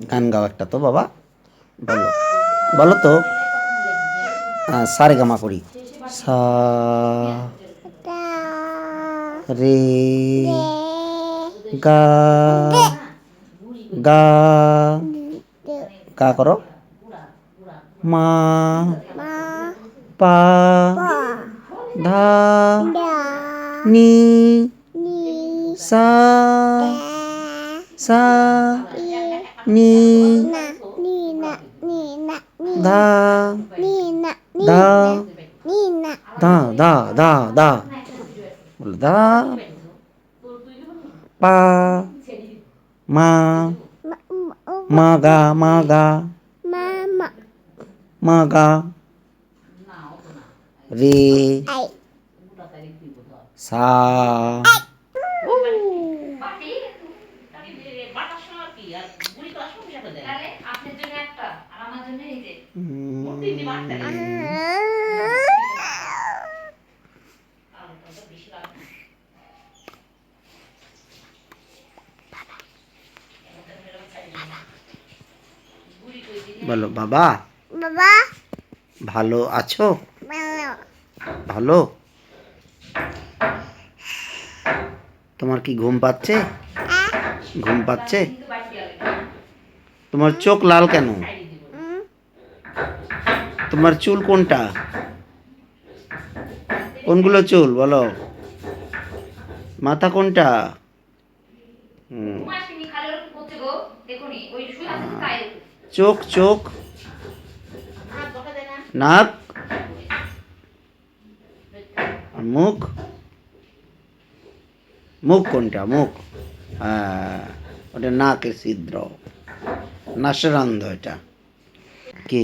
গান গাও একটা তো বাবা, বলো বলো তো। সারে গামা করি, সা রে গা, গা গা করো, মা পা ধা নি সা, সা নি ধা, ধা ধা ধা ধা ধা, বলো ধা, পা মা, মা গা, মা গা, মা গা, রে সা, বলো বাবা, বাবা ভালো আছো, ভালো। তোমার কি ঘুম পাচ্ছে, ঘুম পাচ্ছে? তোমার চোখ লাল কেন? তোমার চুল কোনটা, কোনগুলো চুল বলো, মাথা কোনটা? চোখ, চোখ, নাক, আর মুখ, মুখ কোনটা, মুখ? হ্যাঁ, ওটা নাকের ছিদ্র, নাসরন্ধ এটা। কি